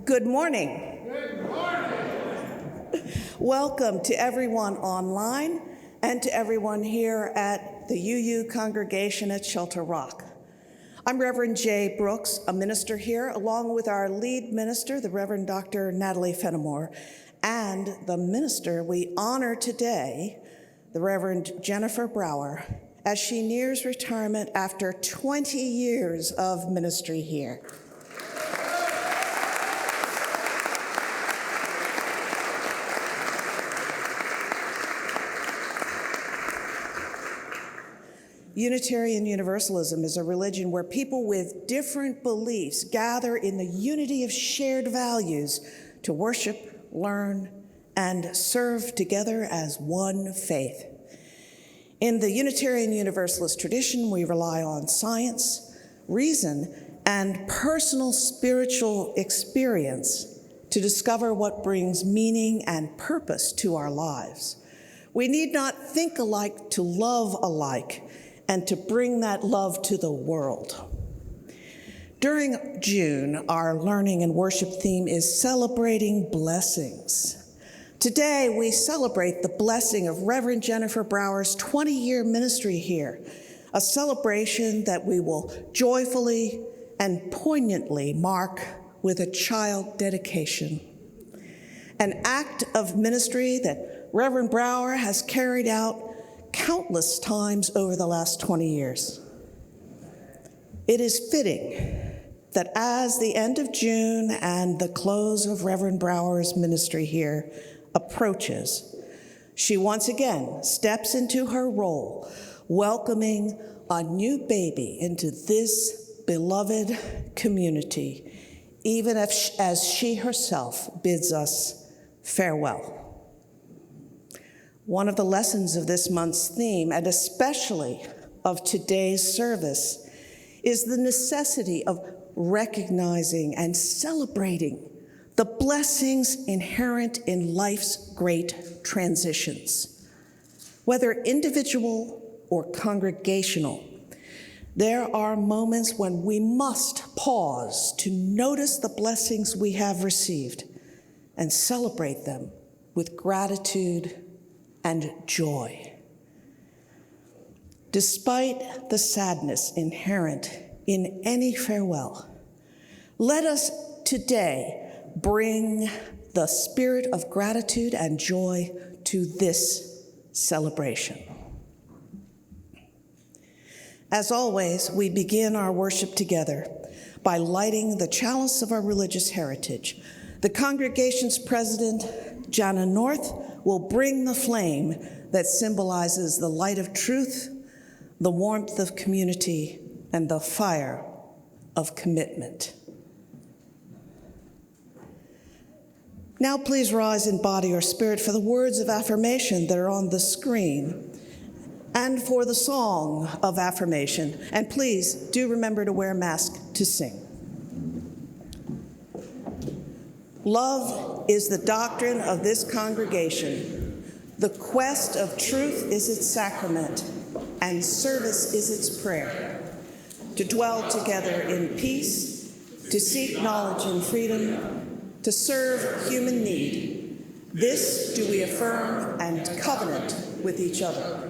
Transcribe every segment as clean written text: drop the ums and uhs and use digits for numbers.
Good morning. Good morning. Welcome to everyone online and to everyone here at the UU congregation at Shelter Rock. I'm Reverend Jay Brooks, a minister here, along with our lead minister, the Reverend Dr. Natalie Fenimore, and the minister we honor today, the Reverend Jennifer Brower, as she nears retirement after 20 years of ministry here. Unitarian Universalism is a religion where people with different beliefs gather in the unity of shared values to worship, learn, and serve together as one faith. In the Unitarian Universalist tradition, we rely on science, reason, and personal spiritual experience to discover what brings meaning and purpose to our lives. We need not think alike to love alike, and to bring that love to the world. During June, our learning and worship theme is celebrating blessings. Today, we celebrate the blessing of Reverend Jennifer Brower's 20-year ministry here, a celebration that we will joyfully and poignantly mark with a child dedication, an act of ministry that Reverend Brower has carried out countless times over the last 20 years. It is fitting that as the end of June and the close of Reverend Brower's ministry here approaches, she once again steps into her role, welcoming a new baby into this beloved community, even as she herself bids us farewell. One of the lessons of this month's theme, and especially of today's service, is the necessity of recognizing and celebrating the blessings inherent in life's great transitions. Whether individual or congregational, there are moments when we must pause to notice the blessings we have received and celebrate them with gratitude and joy. Despite the sadness inherent in any farewell, let us today bring the spirit of gratitude and joy to this celebration. As always, we begin our worship together by lighting the chalice of our religious heritage. The congregation's president, Jana North, will bring the flame that symbolizes the light of truth, the warmth of community, and the fire of commitment. Now please rise in body or spirit for the words of affirmation that are on the screen and for the song of affirmation. And please do remember to wear a mask to sing. Love is the doctrine of this congregation. The quest of truth is its sacrament, and service is its prayer. To dwell together in peace, to seek knowledge and freedom, to serve human need. This do we affirm and covenant with each other.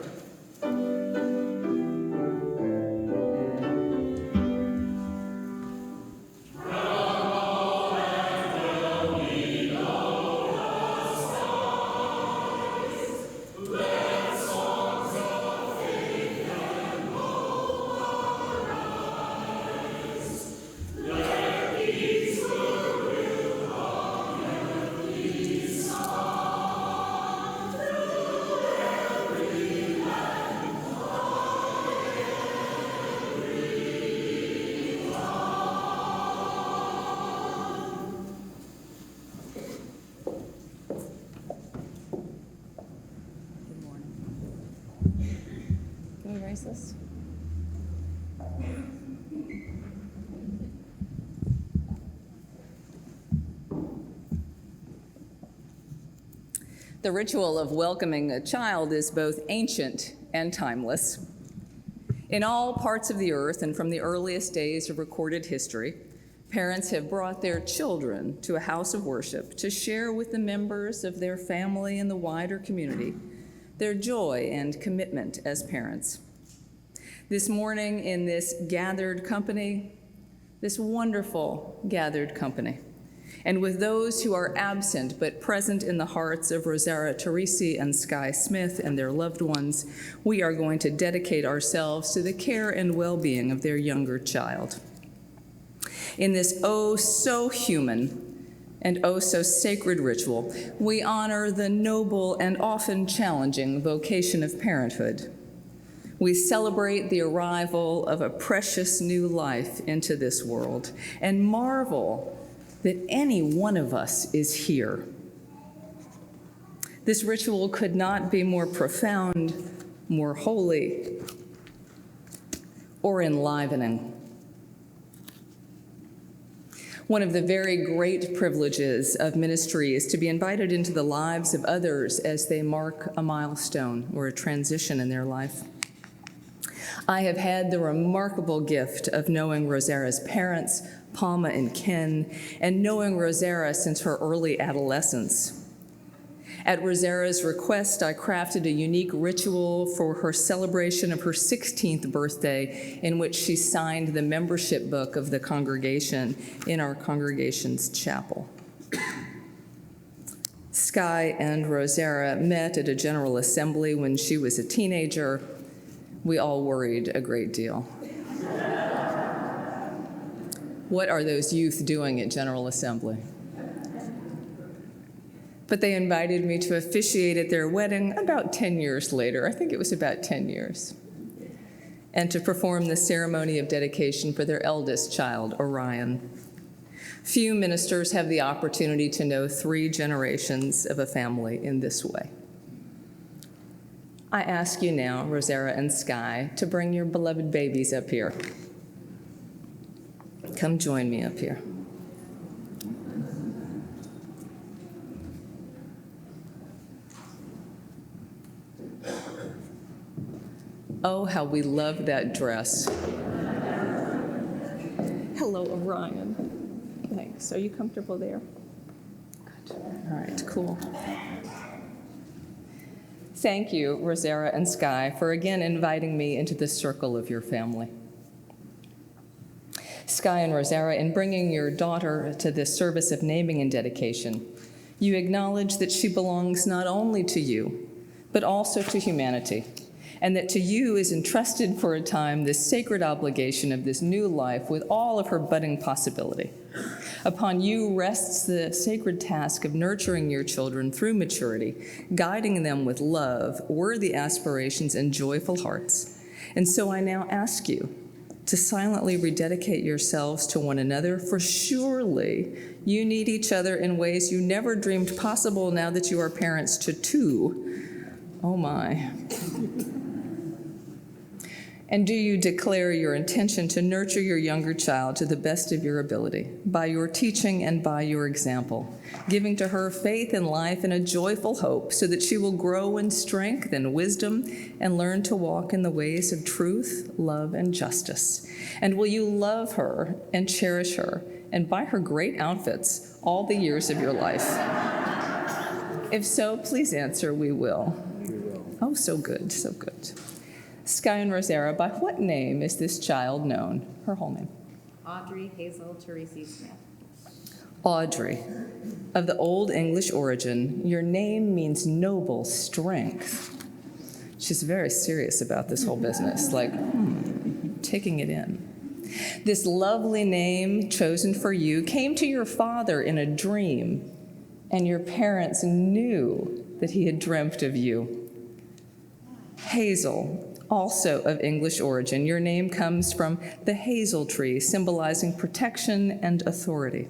This. The ritual of welcoming a child is both ancient and timeless. In all parts of the earth and from the earliest days of recorded history, Parents have brought their children to a house of worship to share with the members of their family and the wider community their joy and commitment as parents. This morning in this gathered company, this wonderful gathered company, and with those who are absent but present in the hearts of Rosara Teresi and Sky Smith and their loved ones, we are going to dedicate ourselves to the care and well-being of their younger child. In this oh so human and oh so sacred ritual, we honor the noble and often challenging vocation of parenthood. We celebrate the arrival of a precious new life into this world and marvel that any one of us is here. This ritual could not be more profound, more holy, or enlivening. One of the very great privileges of ministry is to be invited into the lives of others as they mark a milestone or a transition in their life. I have had the remarkable gift of knowing Rosara's parents, Palma and Ken, and knowing Rosara since her early adolescence. At Rosara's request, I crafted a unique ritual for her celebration of her 16th birthday, in which she signed the membership book of the congregation in our congregation's chapel. Sky and Rosara met at a General Assembly when she was a teenager. We all worried a great deal. What are those youth doing at General Assembly? But they invited me to officiate at their wedding about 10 years later. I think it was about 10 years. And to perform the ceremony of dedication for their eldest child, Orion. Few ministers have the opportunity to know 3 generations of a family in this way. I ask you now, Rosara and Sky, to bring your beloved babies up here. Come join me up here. Oh, how we love that dress. Hello, Orion. Thanks. Are you comfortable there? Good. All right, cool. Thank you, Rosara and Sky, for again inviting me into the circle of your family. Sky and Rosara, in bringing your daughter to this service of naming and dedication, you acknowledge that she belongs not only to you, but also to humanity, and that to you is entrusted for a time this sacred obligation of this new life with all of her budding possibility. Upon you rests the sacred task of nurturing your children through maturity, guiding them with love, worthy aspirations, and joyful hearts. And so I now ask you to silently rededicate yourselves to one another, for surely you need each other in ways you never dreamed possible now that you are parents to 2. Oh my. And do you declare your intention to nurture your younger child to the best of your ability, by your teaching and by your example, giving to her faith in life and a joyful hope, so that she will grow in strength and wisdom and learn to walk in the ways of truth, love, and justice? And will you love her and cherish her and buy her great outfits all the years of your life? If so, please answer, we will. We will. Oh, so good, so good. Sky and Rosara, by what name is this child known? Her whole name. Audrey Hazel Teresi Smith. Audrey. Of the Old English origin, your name means noble strength. She's very serious about this whole business, like, taking it in. This lovely name chosen for you came to your father in a dream, and your parents knew that he had dreamt of you. Hazel, also of English origin, your name comes from the hazel tree, symbolizing protection and authority.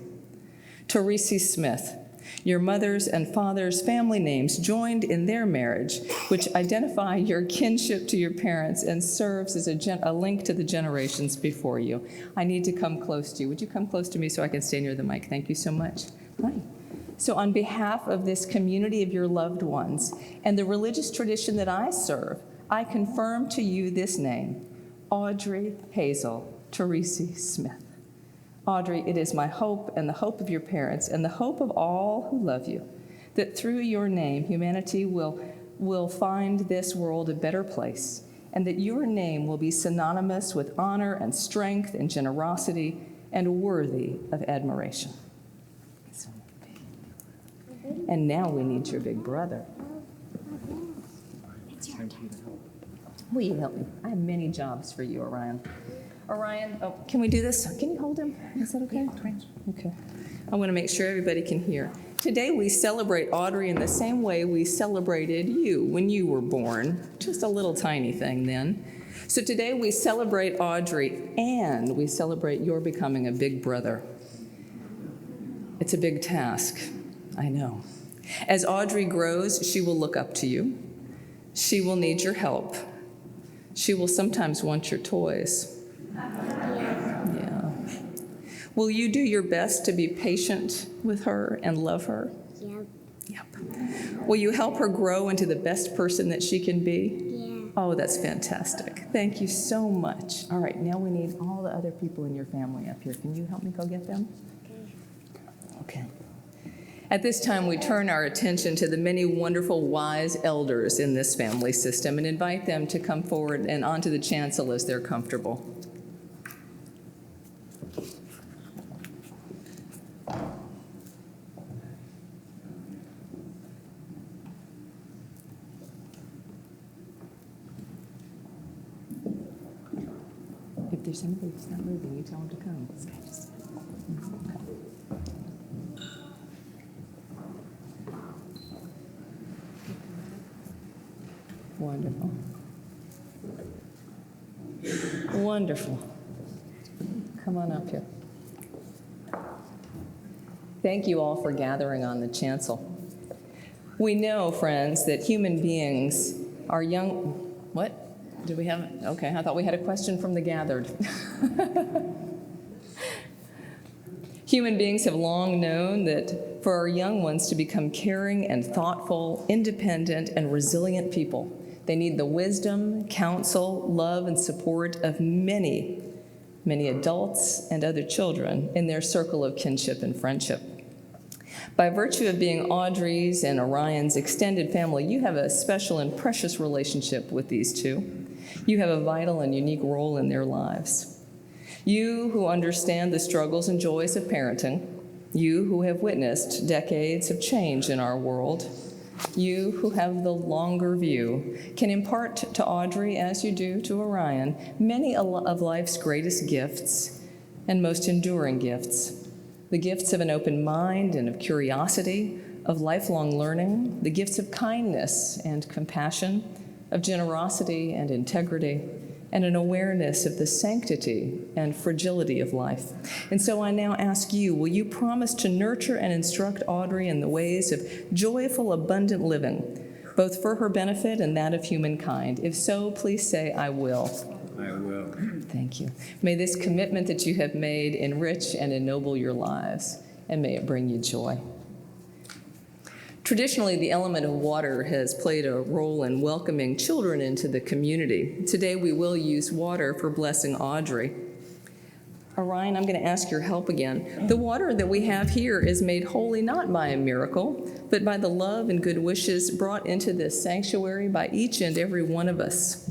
Teresi Smith, your mother's and father's family names joined in their marriage, which identify your kinship to your parents and serves as a link to the generations before you. I need to come close to you. Would you come close to me so I can stay near the mic? Thank you so much. Hi. So on behalf of this community of your loved ones and the religious tradition that I serve, I confirm to you this name, Audrey Hazel Teresi Smith. Audrey, it is my hope and the hope of your parents and the hope of all who love you that through your name humanity will find this world a better place, and that your name will be synonymous with honor and strength and generosity and worthy of admiration. And now we need your big brother. Will you help me? I have many jobs for you, Orion. Orion, oh, can we do this? Can you hold him? Is that okay? Okay. I want to make sure everybody can hear. Today we celebrate Audrey in the same way we celebrated you when you were born. Just a little tiny thing then. So today we celebrate Audrey and we celebrate your becoming a big brother. It's a big task, I know. As Audrey grows, she will look up to you. She will need your help. She will sometimes want your toys. Yeah. Will you do your best to be patient with her and love her? Yep. Will you help her grow into the best person that she can be? Yeah. Oh, that's fantastic. Thank you so much. All right, now we need all the other people in your family up here. Can you help me go get them? Okay. At this time, we turn our attention to the many wonderful, wise elders in this family system and invite them to come forward and onto the chancel as they're comfortable. If there's somebody who's not moving, you tell them to come. Wonderful. Wonderful. Come on up here. Thank you all for gathering on the chancel. We know, friends, that human beings are young. What? Do we have? Okay, I thought we had a question from the gathered. Human beings have long known that for our young ones to become caring and thoughtful, independent, and resilient people, they need the wisdom, counsel, love, and support of many, many adults and other children in their circle of kinship and friendship. By virtue of being Audrey's and Orion's extended family, you have a special and precious relationship with these two. You have a vital and unique role in their lives. You who understand the struggles and joys of parenting, you who have witnessed decades of change in our world, you who have the longer view, can impart to Audrey, as you do to Orion, many of life's greatest gifts and most enduring gifts. The gifts of an open mind and of curiosity, of lifelong learning, the gifts of kindness and compassion, of generosity and integrity, and an awareness of the sanctity and fragility of life. And so I now ask you, will you promise to nurture and instruct Audrey in the ways of joyful, abundant living, both for her benefit and that of humankind? If so, please say, I will. I will. Thank you. May this commitment that you have made enrich and ennoble your lives, and may it bring you joy. Traditionally, the element of water has played a role in welcoming children into the community. Today, we will use water for blessing Audrey. Orion, I'm going to ask your help again. The water that we have here is made holy not by a miracle, but by the love and good wishes brought into this sanctuary by each and every one of us.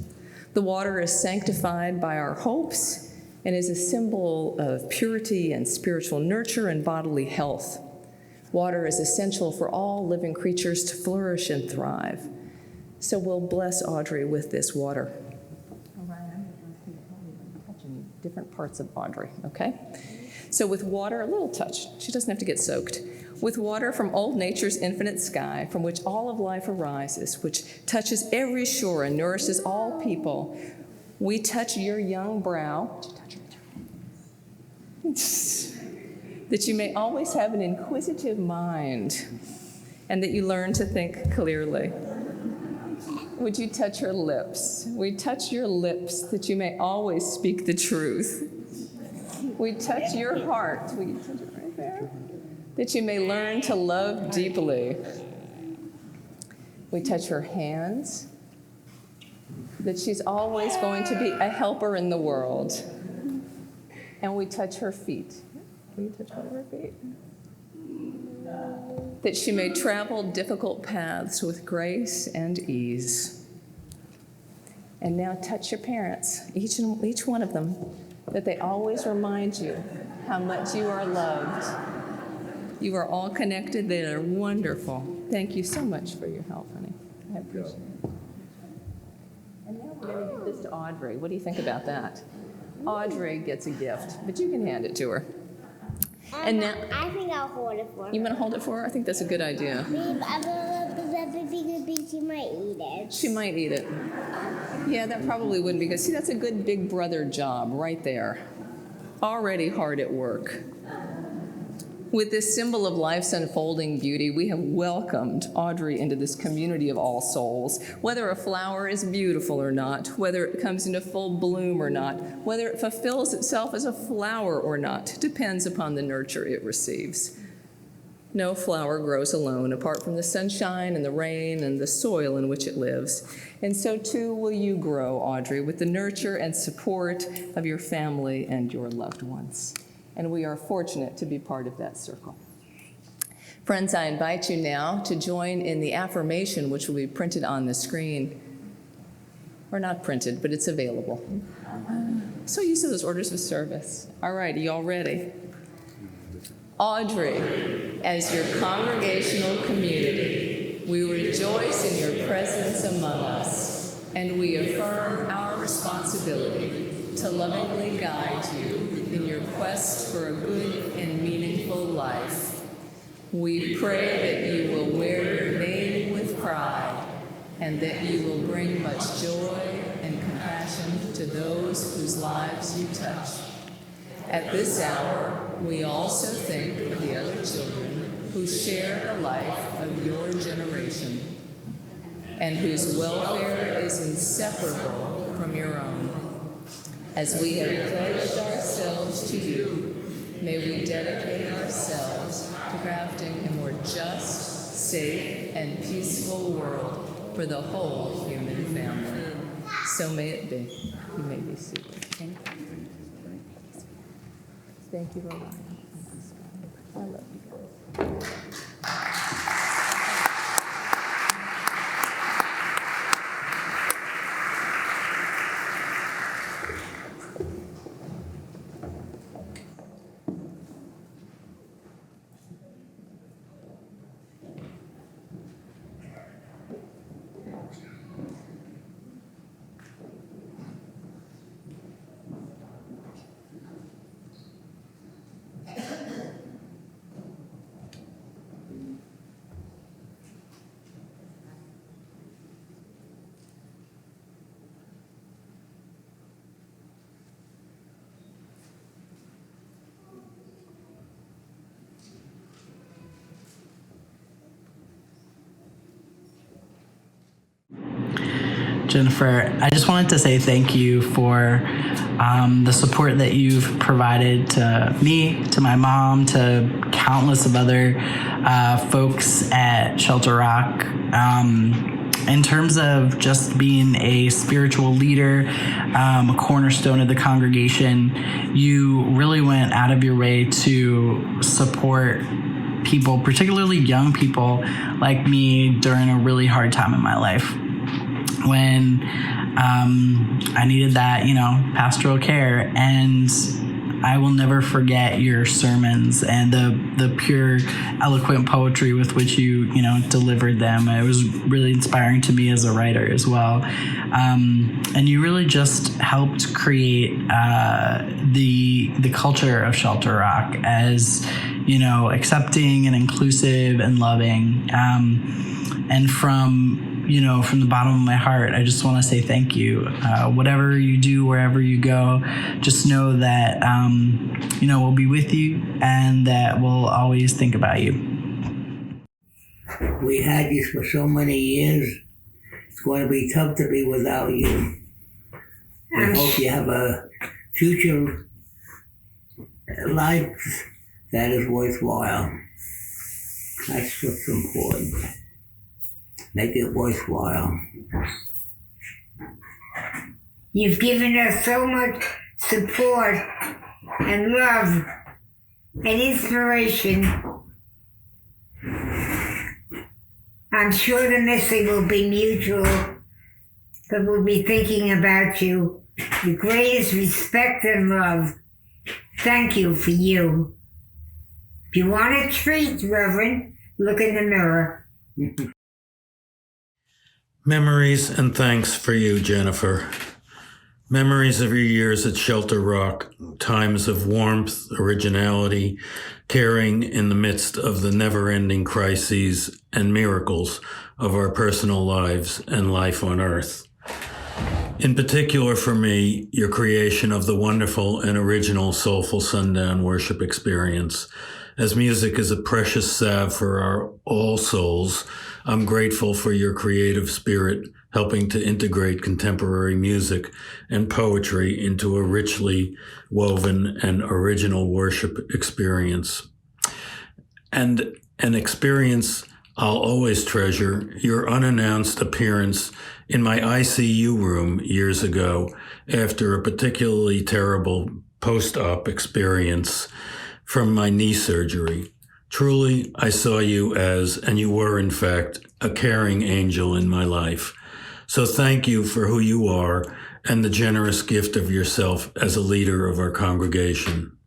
The water is sanctified by our hopes and is a symbol of purity and spiritual nurture and bodily health. Water is essential for all living creatures to flourish and thrive. So we'll bless Audrey with this water. All right, I'm touching different parts of Audrey, okay? So with water, a little touch. She doesn't have to get soaked. With water from old nature's infinite sky, from which all of life arises, which touches every shore and nourishes all people, we touch your young brow, that you may always have an inquisitive mind and that you learn to think clearly. Would you touch her lips? We touch your lips that you may always speak the truth. We touch your heart. Will you touch it right there? That you may learn to love deeply. We touch her hands, that she's always going to be a helper in the world. And we touch her feet. Will you touch one of her feet? That she may travel difficult paths with grace and ease. And now touch your parents, each one of them, that they always remind you how much you are loved. You are all connected. They are wonderful. Thank you so much for your help, honey. I appreciate it. And now we're going to give this to Audrey. What do you think about that? Audrey gets a gift, but you can hand it to her. And now, I think I'll hold it for her. You want to hold it for her? I think that's a good idea. She might eat it. She might eat it. Yeah, that probably wouldn't, because see, that's a good big brother job right there. Already hard at work. With this symbol of life's unfolding beauty, we have welcomed Audrey into this community of all souls. Whether a flower is beautiful or not, whether it comes into full bloom or not, whether it fulfills itself as a flower or not, depends upon the nurture it receives. No flower grows alone, apart from the sunshine and the rain and the soil in which it lives. And so too will you grow, Audrey, with the nurture and support of your family and your loved ones. And we are fortunate to be part of that circle. Friends, I invite you now to join in the affirmation which will be printed on the screen. Or not printed, but it's available. So used to those orders of service. All right, are you all ready? Audrey, as your congregational community, we rejoice in your presence among us, and we affirm our responsibility to lovingly guide you in your quest for a good and meaningful life. We pray that you will wear your name with pride, and that you will bring much joy and compassion to those whose lives you touch. At this hour, we also think of the other children who share the life of your generation and whose welfare is inseparable from your own. As we have pledged ourselves to you, may we dedicate ourselves to crafting a more just, safe, and peaceful world for the whole human family. So may it be. You may be seated. Thank you. Thank you, Lord. I love you guys. Jennifer, I just wanted to say thank you for the support that you've provided to me, to my mom, to countless of other folks at Shelter Rock. In terms of just being a spiritual leader, a cornerstone of the congregation, you really went out of your way to support people, particularly young people like me, during a really hard time in my life. When I needed that, pastoral care. And I will never forget your sermons and the pure, eloquent poetry with which you delivered them. It was really inspiring to me as a writer as well. And you really just helped create the culture of Shelter Rock as, accepting and inclusive and loving. And from the bottom of my heart, I just want to say thank you. Whatever you do, wherever you go, just know that, we'll be with you and that we'll always think about you. We had you for so many years. It's going to be tough to be without you. I hope you have a future life that is worthwhile. That's what's important. Make it worthwhile. You've given us so much support and love and inspiration. I'm sure the missing will be mutual, but we'll be thinking about you. The greatest respect and love. Thank you for you. If you want a treat, Reverend, look in the mirror. Memories and thanks for you, Jennifer. Memories of your years at Shelter Rock, times of warmth, originality, caring in the midst of the never-ending crises and miracles of our personal lives and life on earth. In particular for me, your creation of the wonderful and original Soulful Sundown worship experience. As music is a precious salve for our all souls, I'm grateful for your creative spirit helping to integrate contemporary music and poetry into a richly woven and original worship experience. And an experience I'll always treasure, your unannounced appearance in my ICU room years ago after a particularly terrible post-op experience from my knee surgery. Truly, I saw you as, and you were in fact, a caring angel in my life. So thank you for who you are and the generous gift of yourself as a leader of our congregation.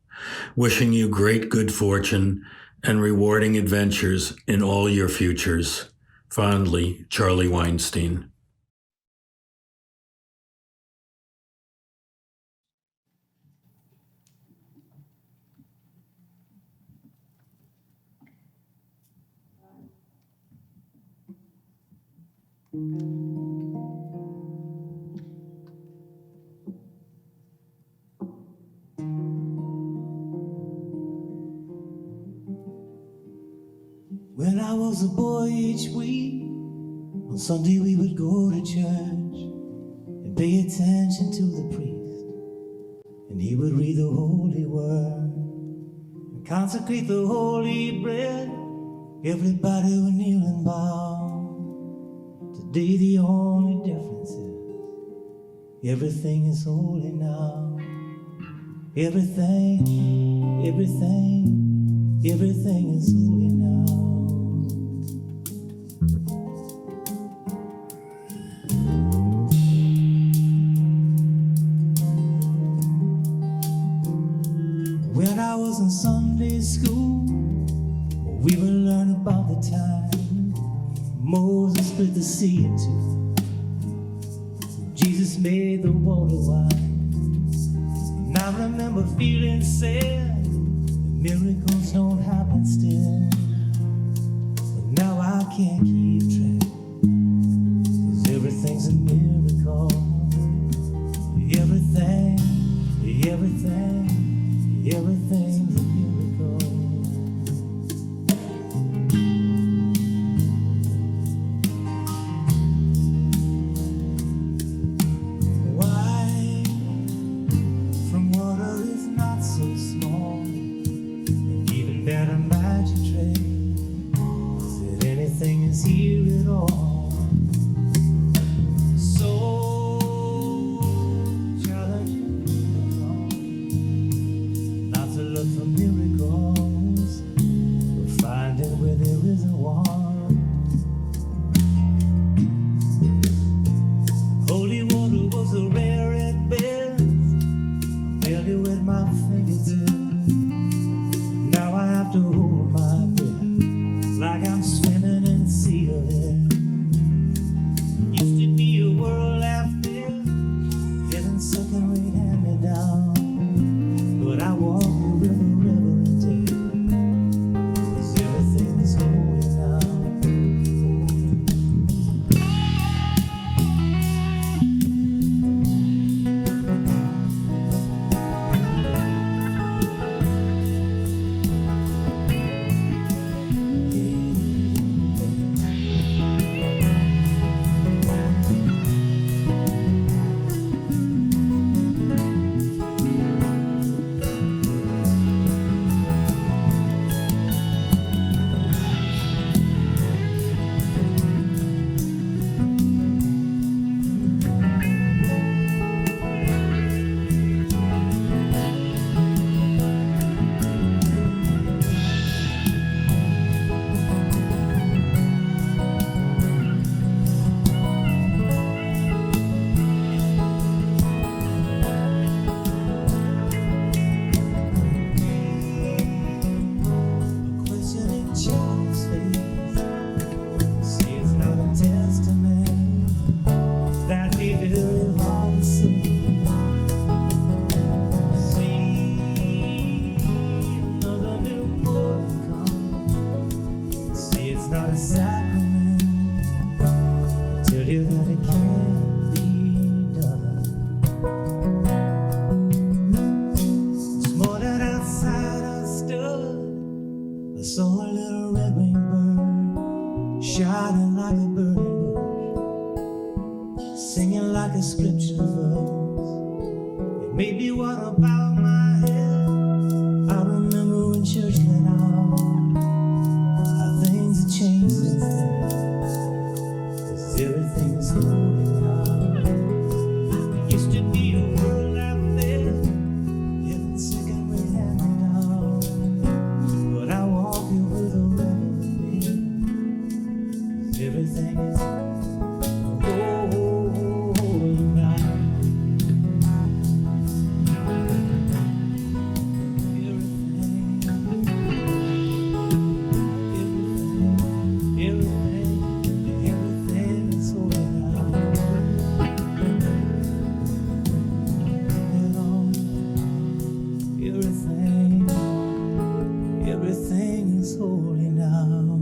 Wishing you great good fortune and rewarding adventures in all your futures. Fondly, Charlie Weinstein. When I was a boy each week, on Sunday we would go to church and pay attention to the priest, and he would read the holy word and consecrate the holy bread. Everybody would kneel and bow. Today the only difference is everything is holy now. Everything is holy now. When I was in Sunday school, we would learn about the time Moses split the sea in two. Jesus made the water wine. And I remember feeling sad that miracles don't happen still. But now I can't keep track, 'cause everything's a miracle. Everything's a miracle. Wine from water is not so small, and even better magic trick is that anything is here at all. So challenging not to look for miracles, but find it where there isn't one. Holy water was a rare at best. I barely wet my fingertips. Now I have to hold my breath like I'm swimming in a sea of air. Used to be a world out there, getting second rate hand me down. But I walk the river every day, 'cause everything is holy now. Maybe what about my head? I remember when church let out. How things have changed since then. 'Cause everything is holy now. There used to be a world out there, heaven second rate hand down. But I walk it with a remedy. 'Cause everything is holy now. Everything is holy now.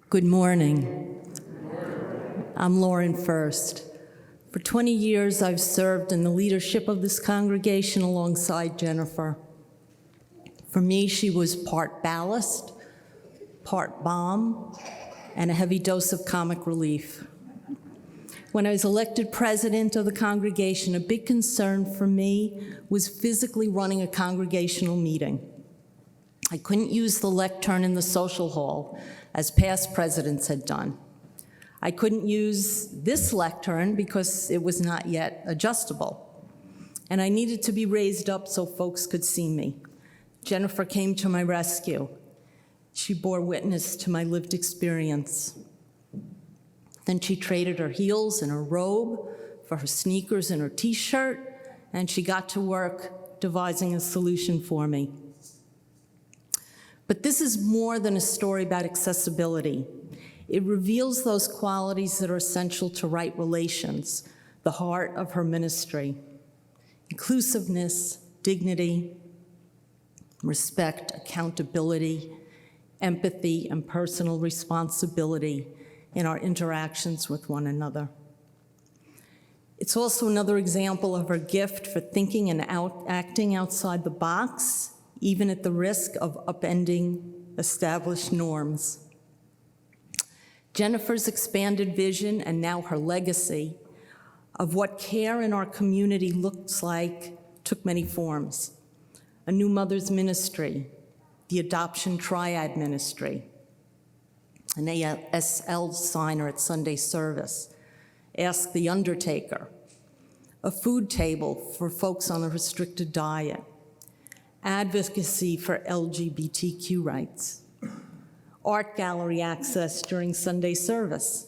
Good morning. I'm Lauren First. For 20 years, I've served in the leadership of this congregation alongside Jennifer. For me, she was part ballast, part balm, and a heavy dose of comic relief. When I was elected president of the congregation, a big concern for me was physically running a congregational meeting. I couldn't use the lectern in the social hall, as past presidents had done. I couldn't use this lectern because it was not yet adjustable. And I needed to be raised up so folks could see me. Jennifer came to my rescue. She bore witness to my lived experience. Then she traded her heels and her robe for her sneakers and her t-shirt, and she got to work devising a solution for me. But this is more than a story about accessibility. It reveals those qualities that are essential to right relations, the heart of her ministry: inclusiveness, dignity, respect, accountability, empathy, and personal responsibility in our interactions with one another. It's also another example of her gift for thinking and acting outside the box, even at the risk of upending established norms. Jennifer's expanded vision, and now her legacy, of what care in our community looks like took many forms. A new mother's ministry, the adoption triad ministry, an ASL signer at Sunday service, Ask the Undertaker, a food table for folks on a restricted diet, advocacy for LGBTQ rights, art gallery access during Sunday service,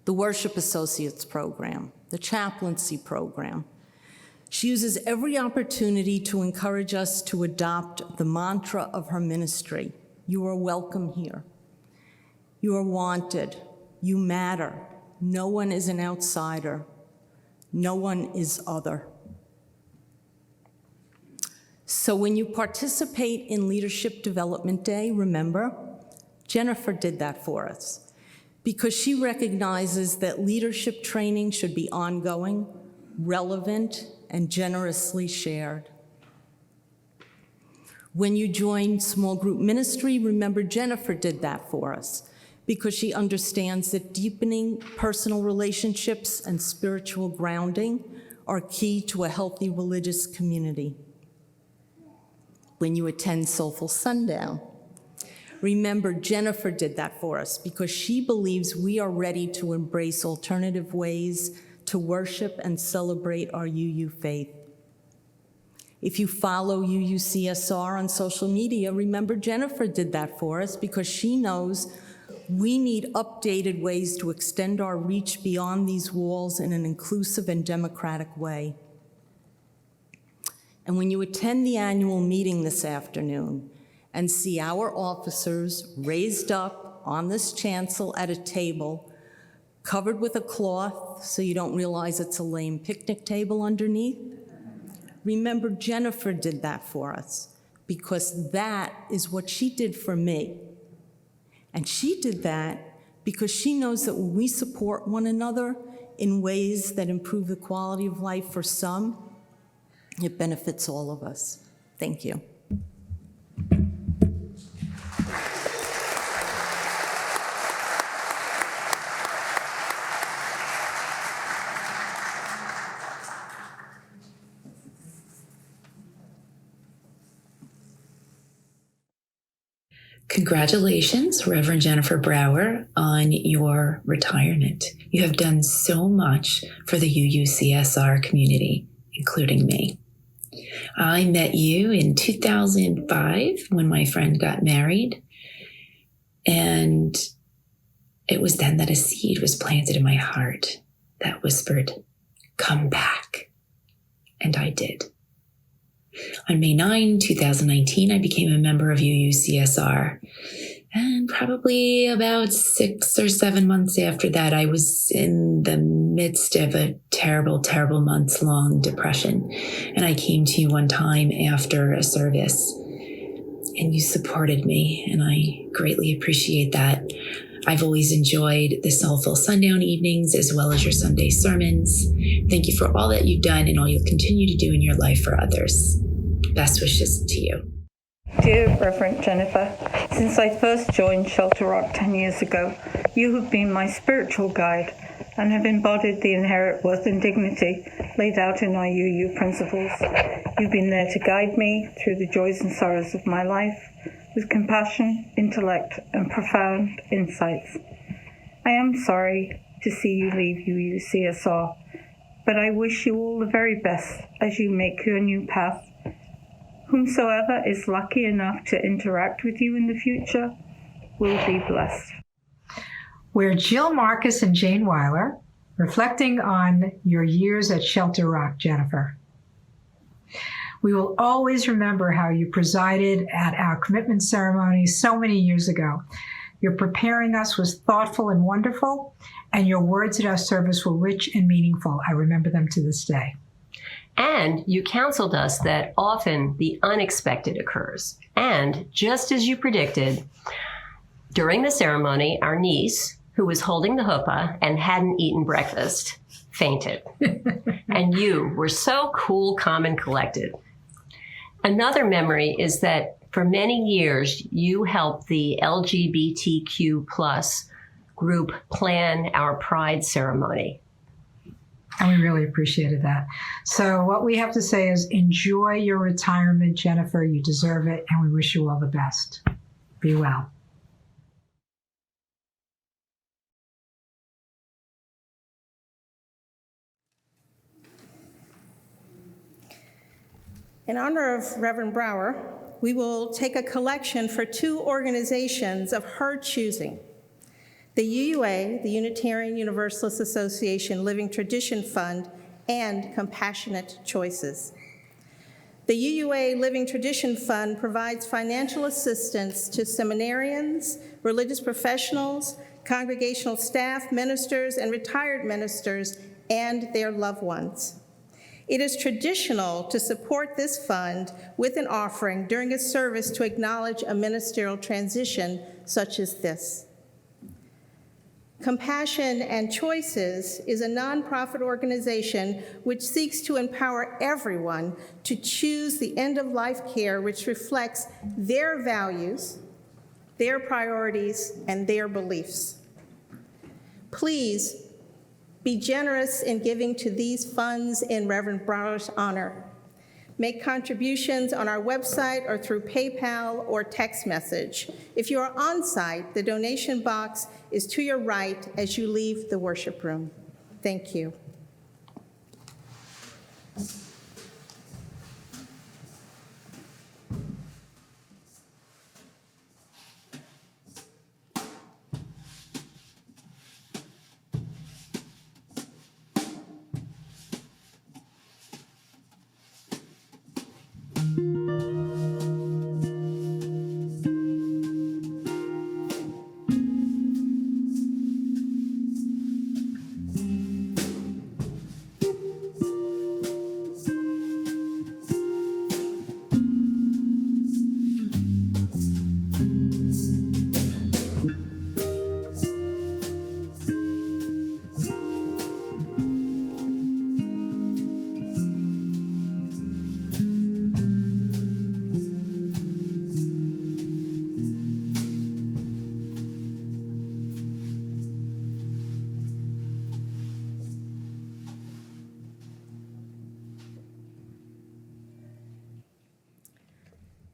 the Worship Associates program, the chaplaincy program. She uses every opportunity to encourage us to adopt the mantra of her ministry: you are welcome here. You are wanted. You matter. No one is an outsider. No one is other. So when you participate in Leadership Development Day, remember, Jennifer did that for us, because she recognizes that leadership training should be ongoing, relevant, and generously shared. When you join small group ministry, remember Jennifer did that for us, because she understands that deepening personal relationships and spiritual grounding are key to a healthy religious community. When you attend Soulful Sundown, remember Jennifer did that for us, because she believes we are ready to embrace alternative ways to worship and celebrate our UU faith. If you follow UUCSR on social media, remember Jennifer did that for us, because she knows we need updated ways to extend our reach beyond these walls in an inclusive and democratic way. And when you attend the annual meeting this afternoon and see our officers raised up on this chancel at a table, covered with a cloth so you don't realize it's a lame picnic table underneath, remember Jennifer did that for us, because that is what she did for me. And she did that because she knows that when we support one another, in ways that improve the quality of life for some, it benefits all of us. Thank you. Congratulations, Reverend Jennifer Brower, on your retirement. You have done so much for the UUCSR community, including me. I met you in 2005 when my friend got married, and it was then that a seed was planted in my heart that whispered, "Come back." And I did. On May 9, 2019, I became a member of UUCSR. And probably about 6 or 7 months after that, I was in the midst of a terrible, terrible months-long depression. And I came to you one time after a service, and you supported me, and I greatly appreciate that. I've always enjoyed the soulful sundown evenings as well as your Sunday sermons. Thank you for all that you've done and all you'll continue to do in your life for others. Best wishes to you. Dear Reverend Jennifer, since I first joined Shelter Rock 10 years ago, you have been my spiritual guide and have embodied the inherent worth and dignity laid out in our UU principles. You've been there to guide me through the joys and sorrows of my life with compassion, intellect, and profound insights. I am sorry to see you leave UUCSR, but I wish you all the very best as you make your new path. Whomsoever is lucky enough to interact with you in the future will be blessed. We're Jill Marcus and Jane Weiler, reflecting on your years at Shelter Rock, Jennifer. We will always remember how you presided at our commitment ceremony so many years ago. Your preparing us was thoughtful and wonderful, and your words at our service were rich and meaningful. I remember them to this day. And you counseled us that often the unexpected occurs. And just as you predicted, during the ceremony, our niece, who was holding the chuppah and hadn't eaten breakfast, fainted. And you were so cool, calm, and collected. Another memory is that for many years, you helped the LGBTQ+ group plan our Pride ceremony. And we really appreciated that. So what we have to say is enjoy your retirement, Jennifer. You deserve it, and we wish you all the best. Be well. In honor of Reverend Brower, we will take a collection for 2 organizations of her choosing. The UUA, the Unitarian Universalist Association Living Tradition Fund, and Compassionate Choices. The UUA Living Tradition Fund provides financial assistance to seminarians, religious professionals, congregational staff, ministers, and retired ministers, and their loved ones. It is traditional to support this fund with an offering during a service to acknowledge a ministerial transition such as this. Compassion and Choices is a nonprofit organization which seeks to empower everyone to choose the end-of-life care which reflects their values, their priorities, and their beliefs. Please be generous in giving to these funds in Reverend Brower's honor. Make contributions on our website or through PayPal or text message. If you are on site, the donation box is to your right as you leave the worship room. Thank you.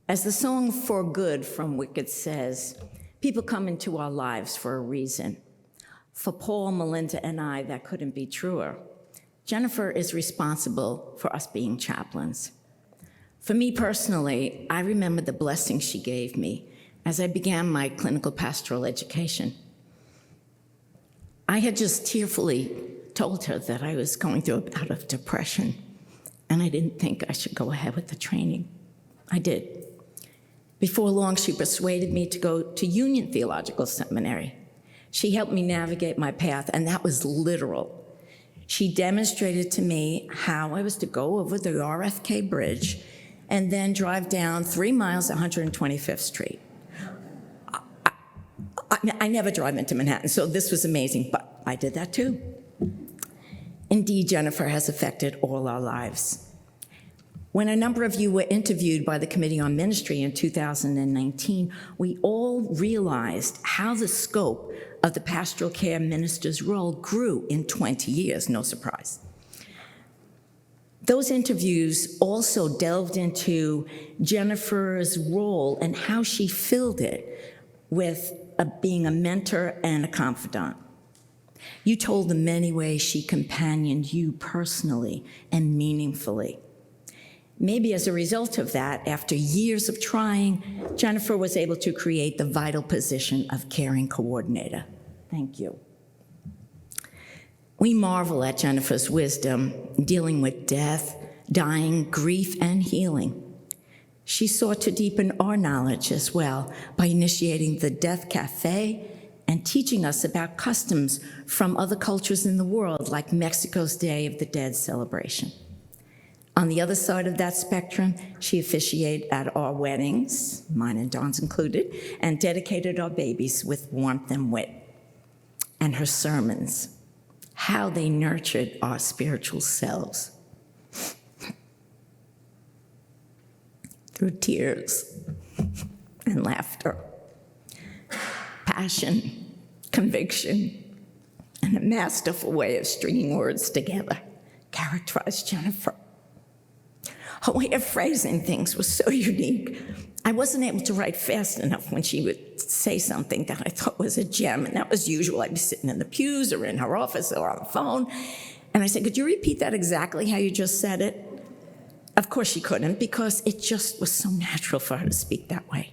As the song For Good from Wicked says, people come into our lives for a reason. For Paul, Melinda, and I, that couldn't be truer. Jennifer is responsible for us being chaplains. For me personally, I remember the blessing she gave me as I began my clinical pastoral education. I had just tearfully told her that I was going through a bout of depression, and I didn't think I should go ahead with the training. I did. Before long, she persuaded me to go to Union Theological Seminary. She helped me navigate my path, and that was literal. She demonstrated to me how I was to go over the RFK Bridge and then drive down 3 miles 125th Street. I never drive into Manhattan, so this was amazing, but I did that too. Indeed, Jennifer has affected all our lives. When a number of you were interviewed by the Committee on Ministry in 2019, we all realized how the scope of the pastoral care minister's role grew in 20 years, no surprise. Those interviews also delved into Jennifer's role and how she filled it with being a mentor and a confidant. You told the many ways she companioned you personally and meaningfully. Maybe as a result of that, after years of trying, Jennifer was able to create the vital position of caring coordinator. Thank you. We marvel at Jennifer's wisdom dealing with death, dying, grief, and healing. She sought to deepen our knowledge as well by initiating the Death Cafe and teaching us about customs from other cultures in the world, like Mexico's Day of the Dead celebration. On the other side of that spectrum, she officiated at our weddings, mine and Dawn's included, and dedicated our babies with warmth and wit. And her sermons, how they nurtured our spiritual selves. Through tears and laughter, passion, conviction, and a masterful way of stringing words together characterized Jennifer. Her way of phrasing things was so unique. I wasn't able to write fast enough when she would say something that I thought was a gem, and that was usual. I'd be sitting in the pews or in her office or on the phone, and I said, "Could you repeat that exactly how you just said it?" Of course she couldn't, because it just was so natural for her to speak that way.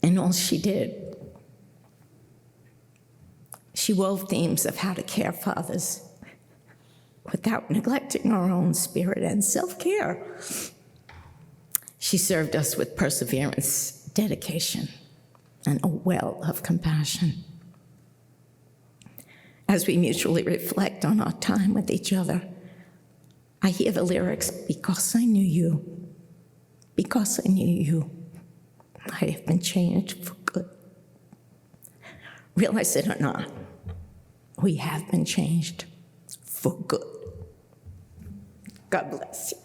And all she did, she wove themes of how to care for others without neglecting our own spirit and self-care. She served us with perseverance, dedication, and a well of compassion. As we mutually reflect on our time with each other, I hear the lyrics, "Because I knew you, because I knew you, I have been changed for good." Realize it or not, we have been changed for good. God bless you.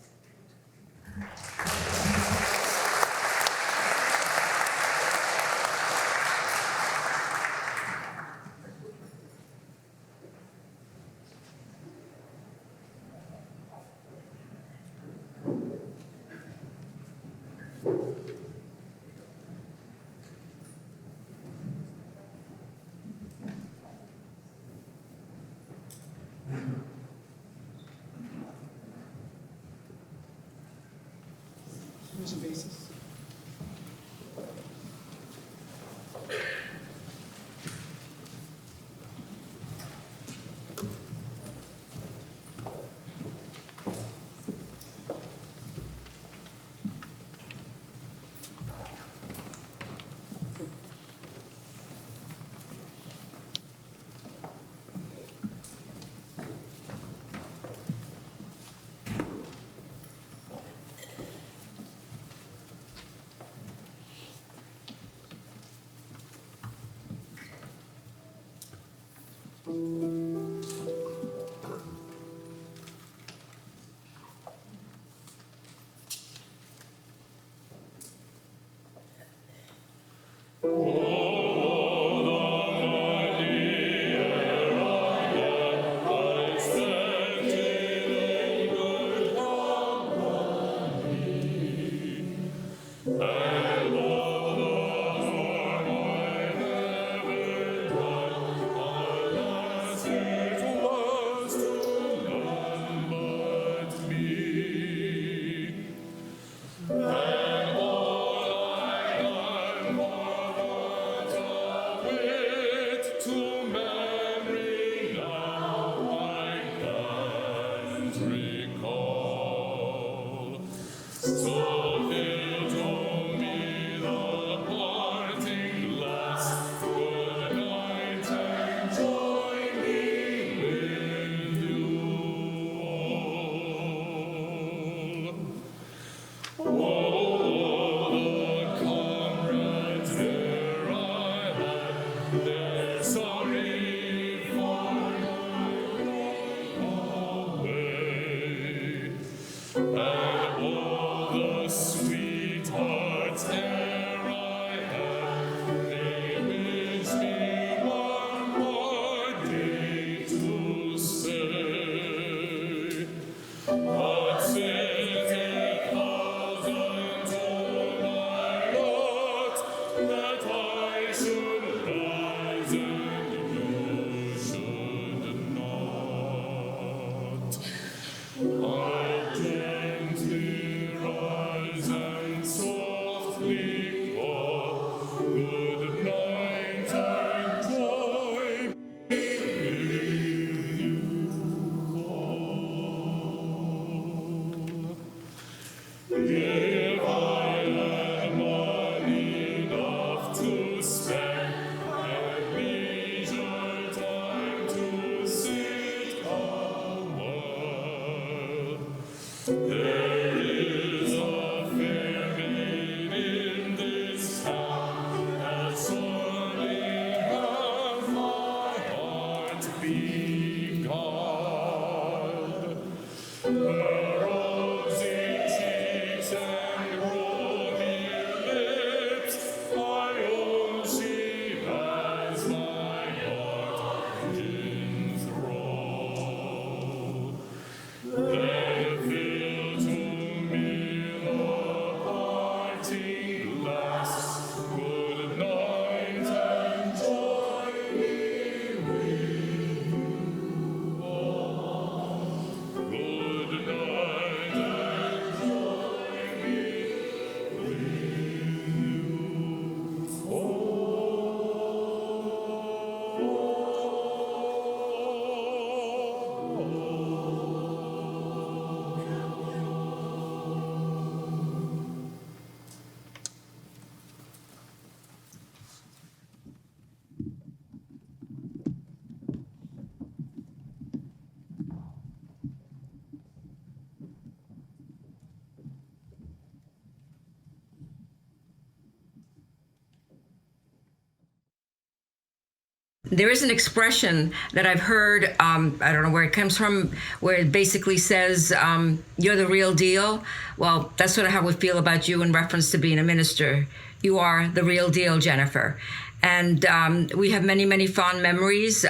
There is an expression that I've heard, I don't know where it comes from, where it basically says, you're the real deal. Well, that's sort of how we feel about you in reference to being a minister. You are the real deal, Jennifer. And we have many, many fond memories.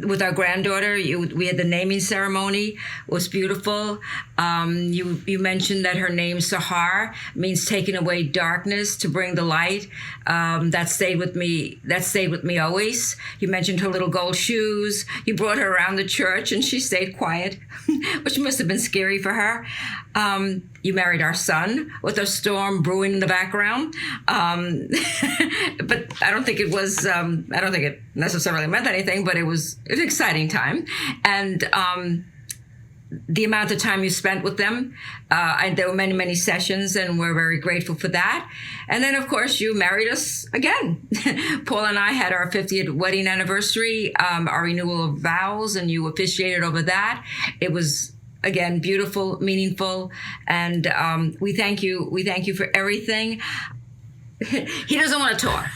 With our granddaughter, we had the naming ceremony. It was beautiful. You mentioned that her name, Sahar, means taking away darkness to bring the light. That stayed with me. That stayed with me always. You mentioned her little gold shoes. You brought her around the church, and she stayed quiet, which must have been scary for her. You married our son with a storm brewing in the background. But I don't think it was, I don't think it necessarily meant anything, but it was an exciting time. And the amount of time you spent with them, there were many, many sessions, and we're very grateful for that. And then, of course, you married us again. Paul and I had our 50th wedding anniversary, our renewal of vows, and you officiated over that. It was, again, beautiful, meaningful, and we thank you. We thank you for everything. He doesn't want to talk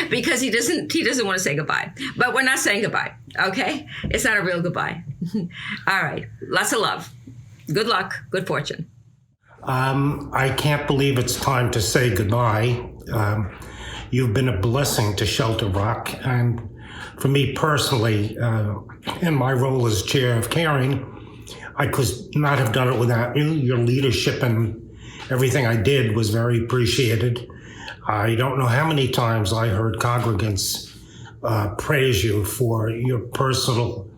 because he doesn't want to say goodbye. But we're not saying goodbye, okay? It's not a real goodbye. All right, lots of love. Good luck, good fortune. I can't believe it's time to say goodbye. You've been a blessing to Shelter Rock, and for me personally, in my role as chair of caring, I could not have done it without you. Your leadership and everything I did was very appreciated. I don't know how many times I heard congregants praise you for your personal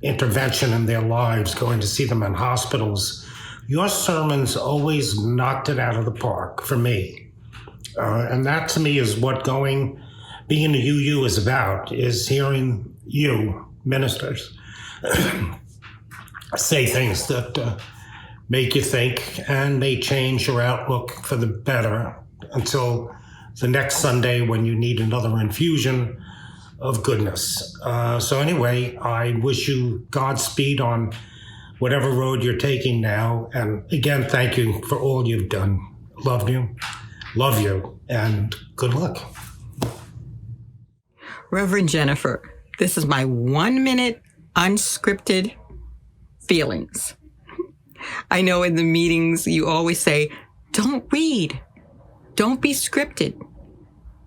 intervention in their lives, going to see them in hospitals. Your sermons always knocked it out of the park for me. And that to me is what being a UU is about, is hearing you, ministers, say things that make you think and may change your outlook for the better until the next Sunday when you need another infusion of goodness. So anyway, I wish you Godspeed on whatever road you're taking now. And again, thank you for all you've done. Love you, and good luck. Reverend Jennifer, this is my 1 minute unscripted feelings. I know in the meetings you always say, don't read, don't be scripted,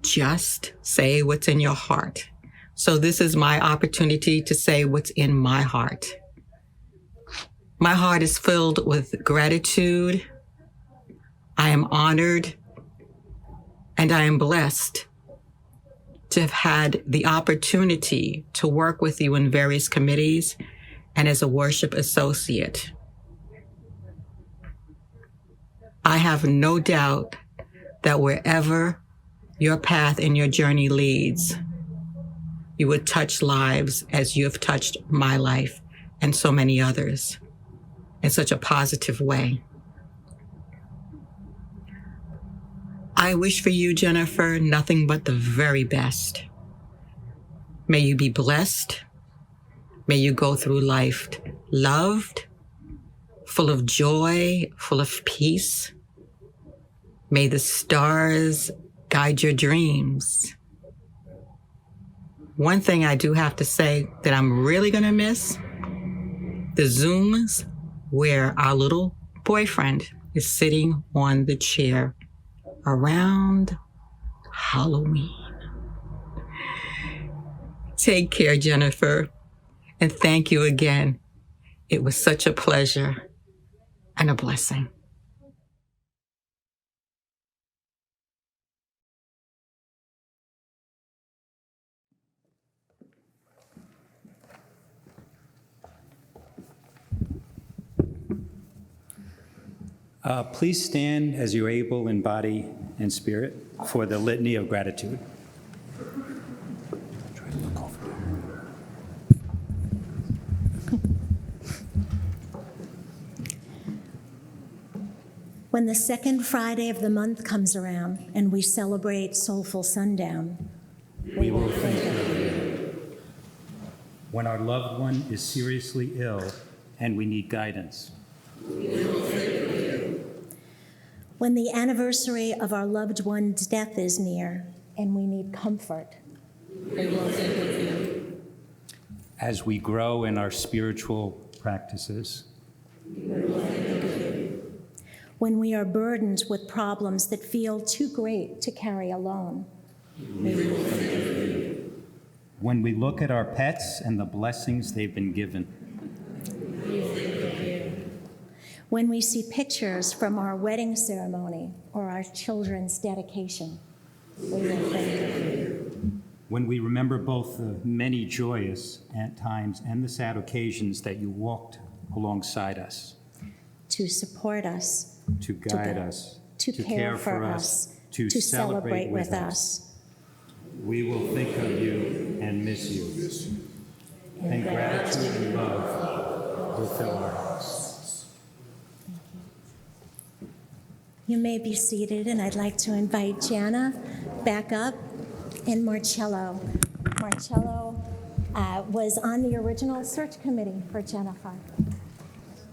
just say what's in your heart. So this is my opportunity to say what's in my heart. My heart is filled with gratitude. I am honored and I am blessed to have had the opportunity to work with you in various committees and as a worship associate. I have no doubt that wherever your path and your journey leads, you would touch lives as you have touched my life and so many others in such a positive way. I wish for you, Jennifer, nothing but the very best. May you be blessed. May you go through life loved, full of joy, full of peace. May the stars guide your dreams. One thing I do have to say that I'm really gonna miss, the Zooms where our little boyfriend is sitting on the chair around Halloween. Take care, Jennifer, and thank you again. It was such a pleasure and a blessing. Please stand as you're able in body and spirit for the litany of gratitude. When the second Friday of the month comes around and we celebrate Soulful Sundown, we will think of you. When our loved one is seriously ill and we need guidance, we will think of you. When the anniversary of our loved one's death is near and we need comfort, we will think of you. As we grow in our spiritual practices, we will think of you. When we are burdened with problems that feel too great to carry alone, we will think of you. When we look at our pets and the blessings they've been given, we will think of you. When we see pictures from our wedding ceremony or our children's dedication, we will think of you. When we remember both the many joyous times and the sad occasions that you walked alongside us, to support us, to guide us, to care for us, to celebrate with us. We will think of you and miss you. And gratitude and love will fill our hearts. You may be seated, and I'd like to invite Jana back up and Marcello. Marcello was on the original search committee for Jennifer.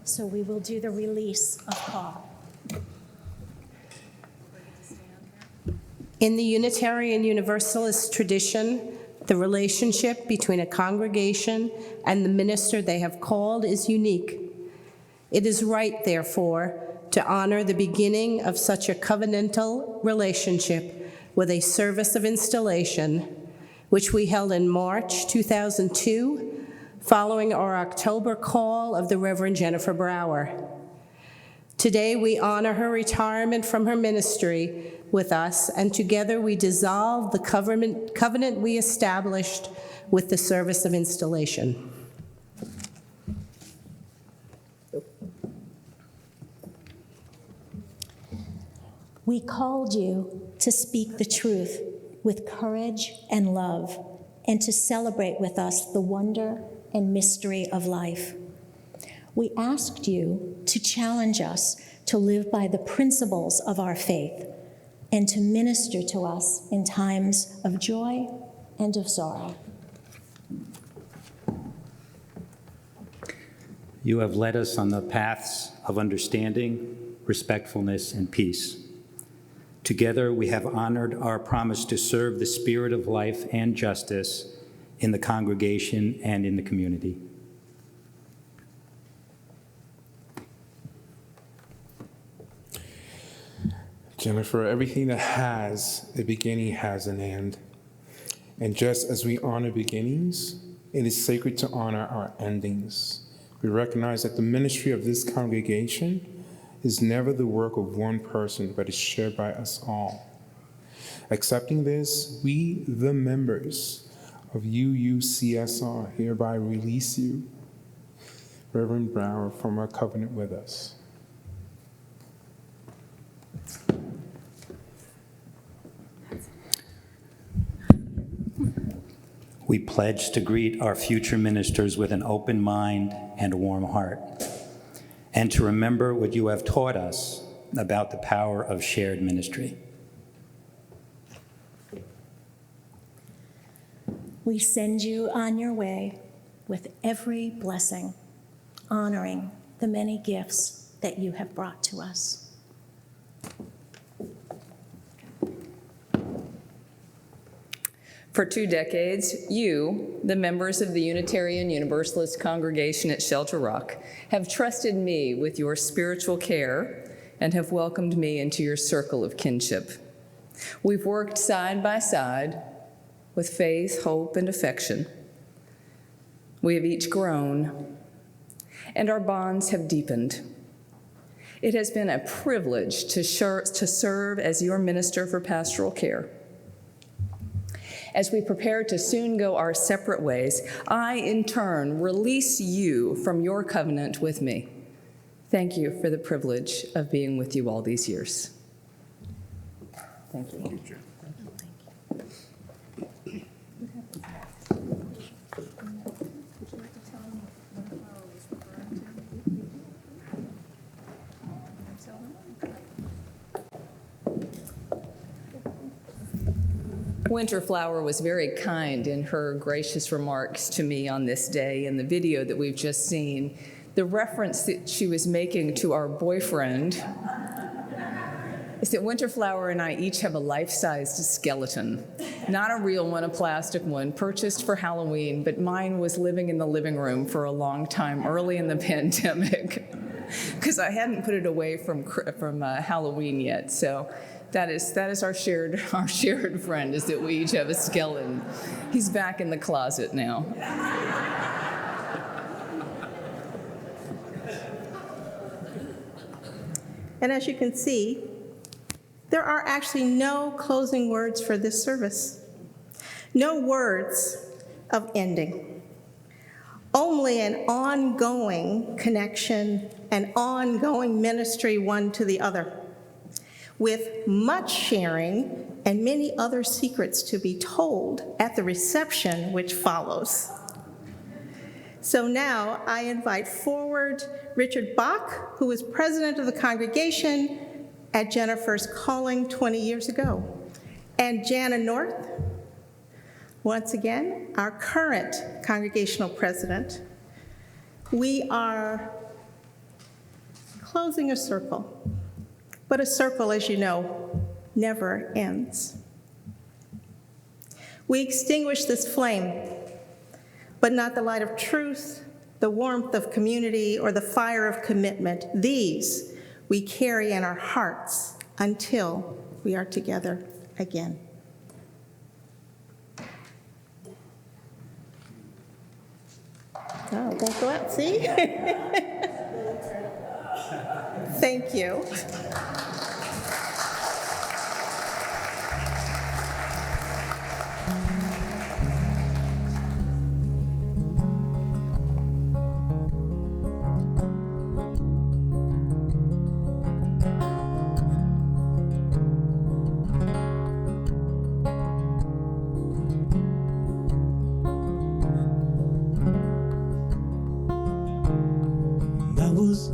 So we will do the release of Paul. In the Unitarian Universalist tradition, the relationship between a congregation and the minister they have called is unique. It is right, therefore, to honor the beginning of such a covenantal relationship with a service of installation, which we held in March 2002, following our October call of the Reverend Jennifer Brower. Today, we honor her retirement from her ministry with us, and together we dissolve the covenant we established with the service of installation. We called you to speak the truth with courage and love, and to celebrate with us the wonder and mystery of life. We asked you to challenge us to live by the principles of our faith and to minister to us in times of joy and of sorrow. You have led us on the paths of understanding, respectfulness, and peace. Together, we have honored our promise to serve the spirit of life and justice in the congregation and in the community. Jennifer, everything that has a beginning has an end. And just as we honor beginnings, it is sacred to honor our endings. We recognize that the ministry of this congregation is never the work of one person, but is shared by us all. Accepting this, we, the members of UUCSR, hereby release you, Reverend Brower, from our covenant with us. We pledge to greet our future ministers with an open mind and a warm heart, and to remember what you have taught us about the power of shared ministry. We send you on your way with every blessing, honoring the many gifts that you have brought to us. For 2 decades, you, the members of the Unitarian Universalist congregation at Shelter Rock, have trusted me with your spiritual care and have welcomed me into your circle of kinship. We've worked side by side with faith, hope, and affection. We have each grown, and our bonds have deepened. It has been a privilege to serve as your minister for pastoral care. As we prepare to soon go our separate ways, I, in turn, release you from your covenant with me. Thank you for the privilege of being with you all these years. Thank you. Winterflower was very kind in her gracious remarks to me on this day in the video that we've just seen. The reference that she was making to our boyfriend is that Winterflower and I each have a life-sized skeleton. Not a real one, a plastic one, purchased for Halloween, but mine was living in the living room for a long time early in the pandemic because I hadn't put it away from Halloween yet. So that is our shared friend, is that we each have a skeleton. He's back in the closet now. And as you can see, there are actually no closing words for this service. No words of ending. Only an ongoing connection and ongoing ministry one to the other, with much sharing and many other secrets to be told at the reception which follows. So now I invite forward Richard Bach, who was president of the congregation at Jennifer's calling 20 years ago, and Jana North, once again, our current congregational president. We are closing a circle, but a circle, as you know, never ends. We extinguish this flame, but not the light of truth, the warmth of community, or the fire of commitment. These we carry in our hearts until we are together again. Oh, don't go out, see? Thank you. was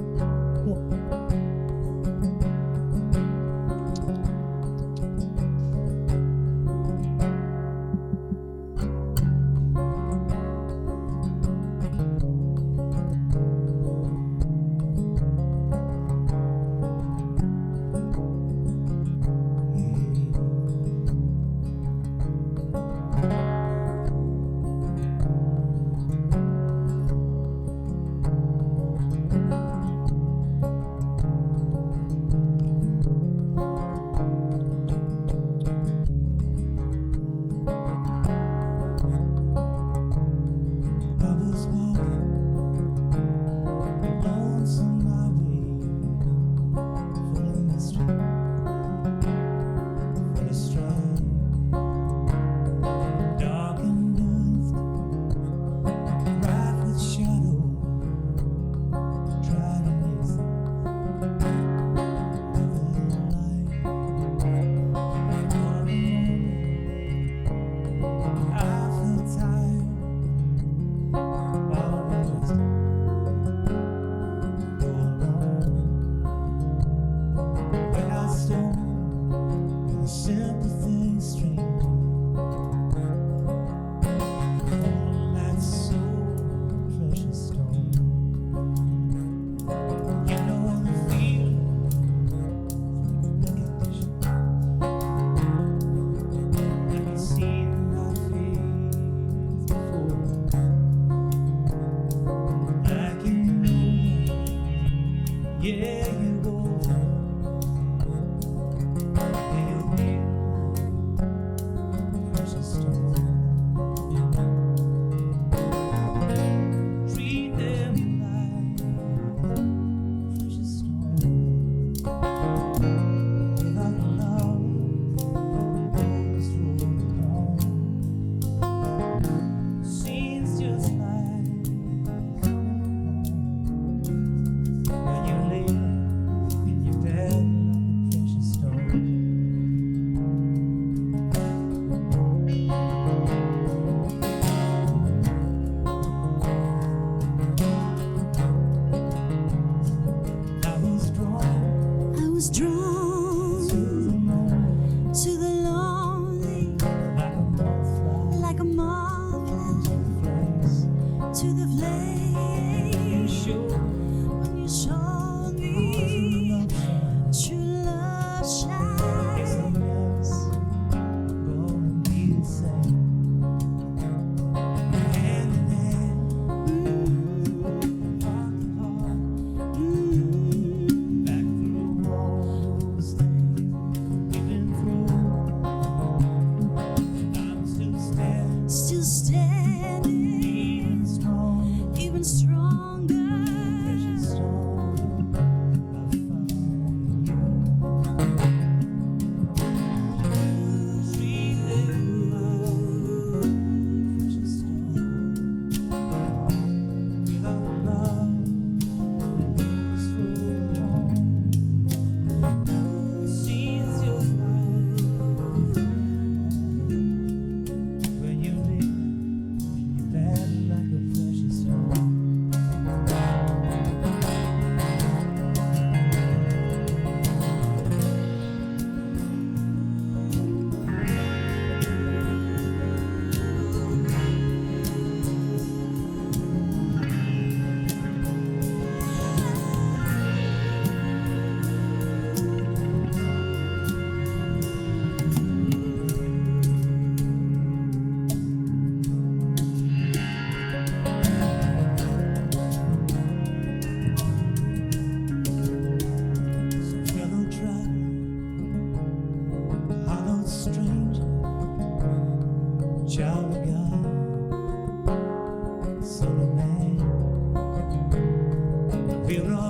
we're all